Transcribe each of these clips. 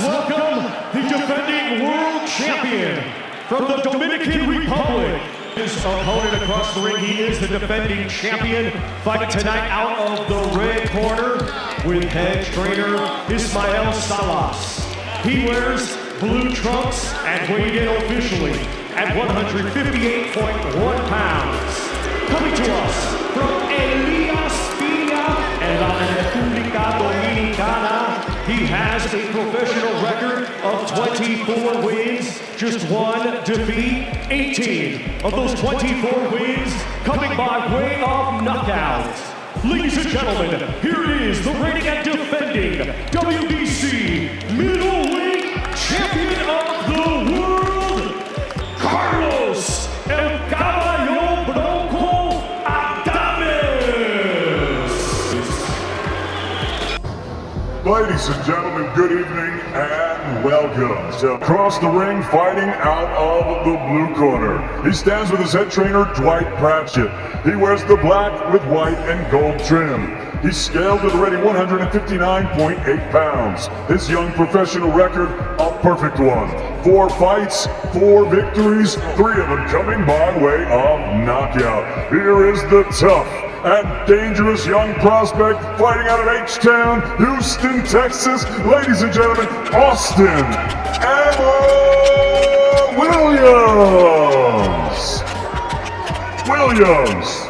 Welcome the defending world champion from the Dominican Republic. His opponent across the ring, he is the defending champion, fighting tonight out of the red corner with head trainer Ismael Salas. He wears blue trunks and weighed in officially at 158.1 pounds. Coming to us from Elias Piña en la República Dominicana, he has a professional record of 24 wins, just one defeat, 18 of those 24 wins coming by way of knockout. Ladies and gentlemen, here is the reigning and defending WBC middleweight champion of the world, Carlos El Caballo Bronco Adames. Ladies and gentlemen, good evening and welcome to Across the Ring, fighting out of the blue corner. He stands with his head trainer, Dwight Pratchett. He wears the black with white and gold trim. He's scaled at already 159.8 pounds. His young professional record, a perfect one. 4 fights, 4 victories, 3 of them coming by way of knockout. Here is the tough and dangerous young prospect fighting out of H-Town, Houston, Texas. Ladies and gentlemen, Austin Williams.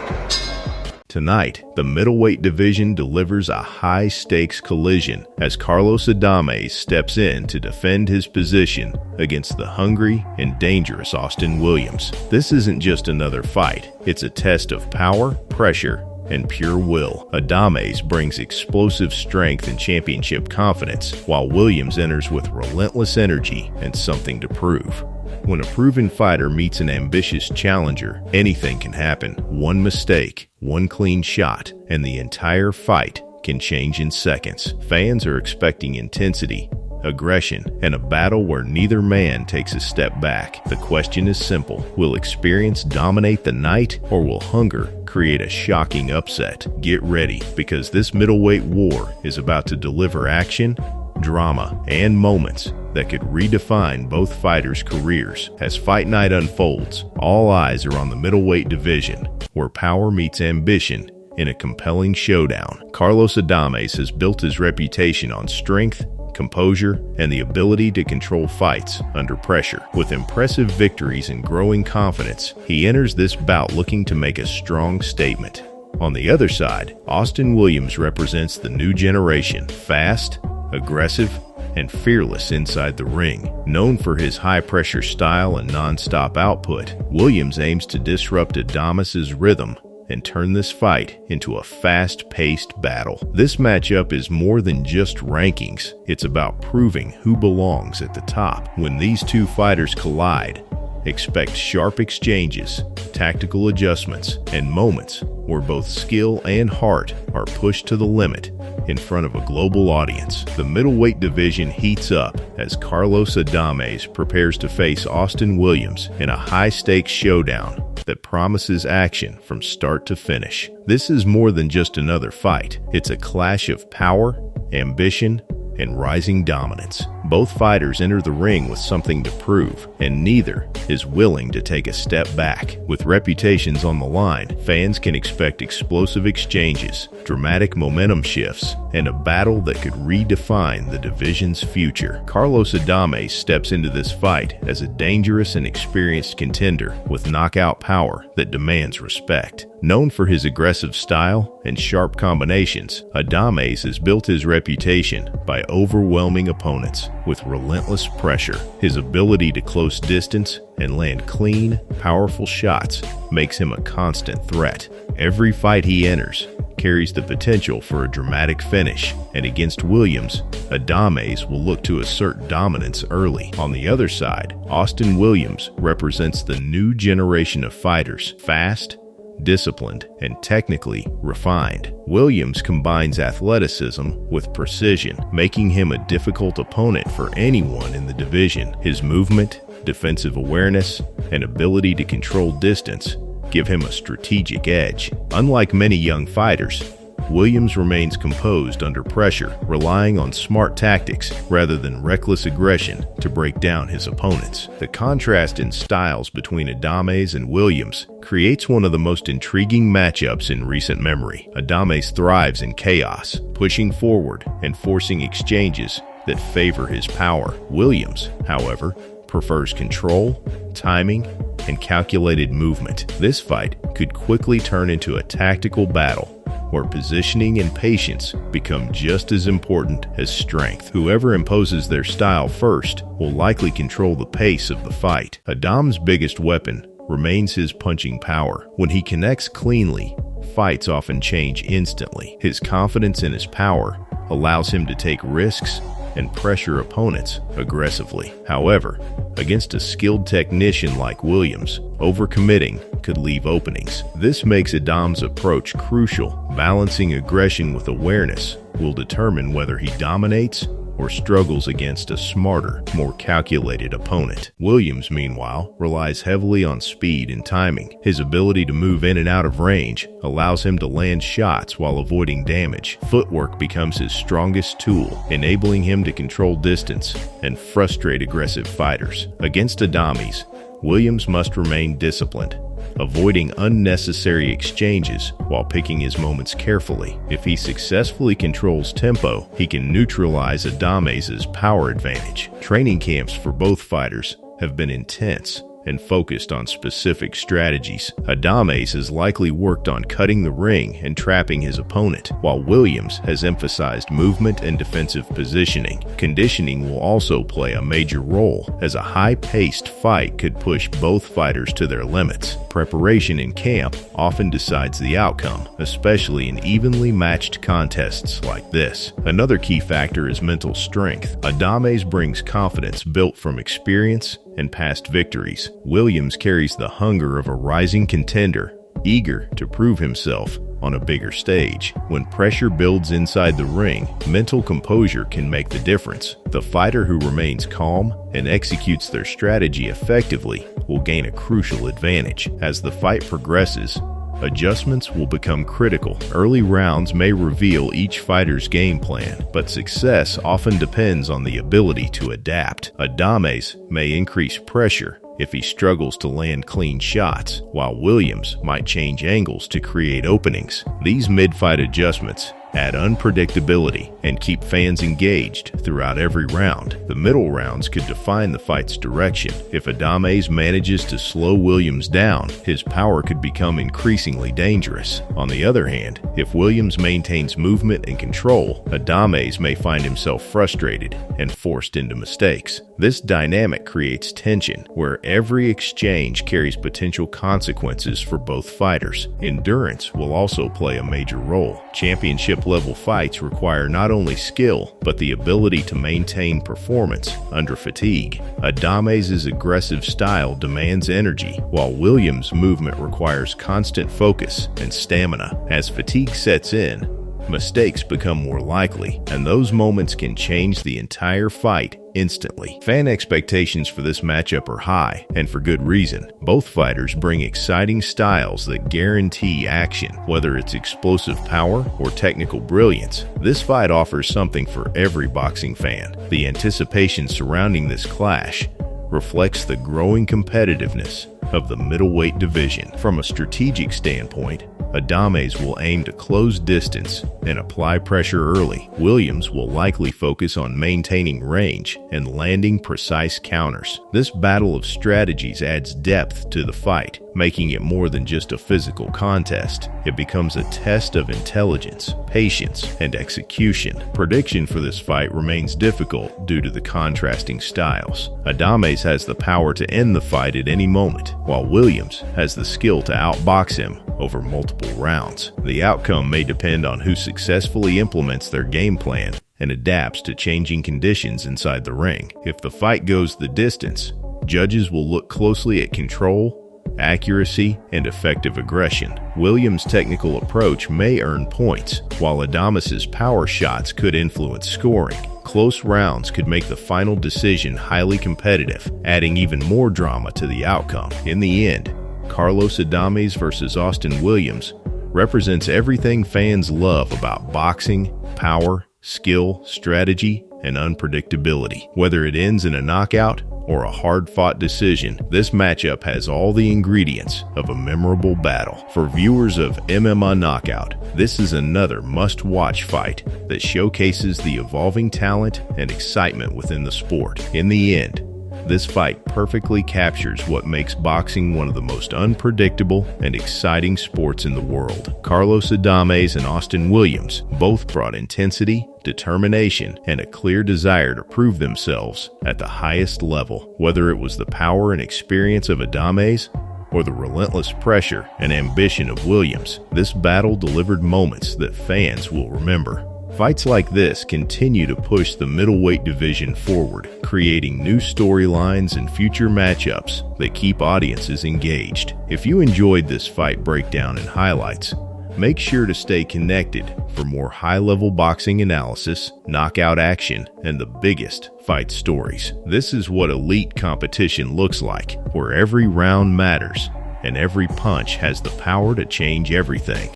Tonight, the middleweight division delivers a high-stakes collision as Carlos Adames steps in to defend his position against the hungry and dangerous Austin Williams. This isn't just another fight, it's a test of power, pressure, and pure will. Adames brings explosive strength and championship confidence, while Williams enters with relentless energy and something to prove. When a proven fighter meets an ambitious challenger, anything can happen. One mistake, one clean shot, and the entire fight can change in seconds. Fans are expecting intensity, aggression, and a battle where neither man takes a step back. The question is simple: will experience dominate the night, or will hunger create a shocking upset? Get ready, because this middleweight war is about to deliver action, drama, and moments that could redefine both fighters' careers. As fight night unfolds, all eyes are on the middleweight division, where power meets ambition in a compelling showdown. Carlos Adames has built his reputation on strength, composure, and the ability to control fights under pressure. With impressive victories and growing confidence, he enters this bout looking to make a strong statement. On the other side, Austin Williams represents the new generation, fast, aggressive, and fearless inside the ring. Known for his high-pressure style and non-stop output, Williams aims to disrupt Adames' rhythm and turn this fight into a fast-paced battle. This matchup is more than just rankings. It's about proving who belongs at the top. When these two fighters collide, expect sharp exchanges, tactical adjustments, and moments where both skill and heart are pushed to the limit in front of a global audience. The middleweight division heats up as Carlos Adames prepares to face Austin Williams in a high-stakes showdown that promises action from start to finish. This is more than just another fight. It's a clash of power, ambition, and rising dominance. Both fighters enter the ring with something to prove, and neither is willing to take a step back. With reputations on the line, fans can expect explosive exchanges, dramatic momentum shifts, and a battle that could redefine the division's future. Carlos Adames steps into this fight as a dangerous and experienced contender with knockout power that demands respect. Known for his aggressive style and sharp combinations, Adames has built his reputation by overwhelming opponents with relentless pressure. His ability to close distance and land clean, powerful shots makes him a constant threat. Every fight he enters carries the potential for a dramatic finish, and against Williams, Adames will look to assert dominance early. On the other side, Austin Williams represents the new generation of fighters, fast, disciplined, and technically refined. Williams combines athleticism with precision, making him a difficult opponent for anyone in the division. His movement, defensive awareness, and ability to control distance give him a strategic edge. Unlike many young fighters, Williams remains composed under pressure, relying on smart tactics rather than reckless aggression to break down his opponents. The contrast in styles between Adames and Williams creates one of the most intriguing matchups in recent memory. Adames thrives in chaos, pushing forward and forcing exchanges that favor his power. Williams, however, prefers control, timing, and calculated movement. This fight could quickly turn into a tactical battle where positioning and patience become just as important as strength. Whoever imposes their style first will likely control the pace of the fight. Adam's biggest weapon remains his punching power. When he connects cleanly, fights often change instantly. His confidence in his power allows him to take risks and pressure opponents aggressively. However, against a skilled technician like Williams, overcommitting could leave openings. This makes Adam's approach crucial. Balancing aggression with awareness will determine whether he dominates or struggles against a smarter, more calculated opponent. Williams, meanwhile, relies heavily on speed and timing. His ability to move in and out of range allows him to land shots while avoiding damage. Footwork becomes his strongest tool, enabling him to control distance and frustrate aggressive fighters. Against Adames, Williams must remain disciplined, avoiding unnecessary exchanges while picking his moments carefully. If he successfully controls tempo, he can neutralize Adames' power advantage. Training camps for both fighters have been intense and focused on specific strategies. Adames has likely worked on cutting the ring and trapping his opponent, while Williams has emphasized movement and defensive positioning. Conditioning will also play a major role, as a high-paced fight could push both fighters to their limits. Preparation in camp often decides the outcome, especially in evenly matched contests like this. Another key factor is mental strength. Adames brings confidence built from experience and past victories. Williams carries the hunger of a rising contender, eager to prove himself on a bigger stage. When pressure builds inside the ring, mental composure can make the difference. The fighter who remains calm and executes their strategy effectively will gain a crucial advantage. As the fight progresses, adjustments will become critical. Early rounds may reveal each fighter's game plan, but success often depends on the ability to adapt. Adames may increase pressure if he struggles to land clean shots, while Williams might change angles to create openings. These mid-fight adjustments add unpredictability and keep fans engaged throughout every round. The middle rounds could define the fight's direction. If Adames manages to slow Williams down, his power could become increasingly dangerous. On the other hand, if Williams maintains movement and control, Adames may find himself frustrated and forced into mistakes. This dynamic creates tension, where every exchange carries potential consequences for both fighters. Endurance will also play a major role. Championship-level fights require not only skill, but the ability to maintain performance under fatigue. Adames' aggressive style demands energy, while Williams' movement requires constant focus and stamina. As fatigue sets in, mistakes become more likely, and those moments can change the entire fight instantly. Fan expectations for this matchup are high, and for good reason. Both fighters bring exciting styles that guarantee action, whether it's explosive power or technical brilliance. This fight offers something for every boxing fan. The anticipation surrounding this clash reflects the growing competitiveness of the middleweight division. From a strategic standpoint, Adames will aim to close distance and apply pressure early. Williams will likely focus on maintaining range and landing precise counters. This battle of strategies adds depth to the fight, making it more than just a physical contest. It becomes a test of intelligence, patience, and execution. Prediction for this fight remains difficult due to the contrasting styles. Adames has the power to end the fight at any moment, while Williams has the skill to outbox him over multiple rounds. The outcome may depend on who successfully implements their game plan and adapts to changing conditions inside the ring. If the fight goes the distance, judges will look closely at control, accuracy, and effective aggression. Williams' technical approach may earn points, while Adames' power shots could influence scoring. Close rounds could make the final decision highly competitive, adding even more drama to the outcome. In the end, Carlos Adames versus Austin Williams represents everything fans love about boxing: power, skill, strategy, and unpredictability. Whether it ends in a knockout or a hard-fought decision, this matchup has all the ingredients of a memorable battle. For viewers of MMA Knockout, this is another must-watch fight that showcases the evolving talent and excitement within the sport. In the end, this fight perfectly captures what makes boxing one of the most unpredictable and exciting sports in the world. Carlos Adames and Austin Williams both brought intensity, determination, and a clear desire to prove themselves at the highest level. Whether it was the power and experience of Adames or the relentless pressure and ambition of Williams, this battle delivered moments that fans will remember. Fights like this continue to push the middleweight division forward, creating new storylines and future matchups that keep audiences engaged. If you enjoyed this fight breakdown and highlights, make sure to stay connected for more high-level boxing analysis, knockout action, and the biggest fight stories. This is what elite competition looks like, where every round matters and every punch has the power to change everything.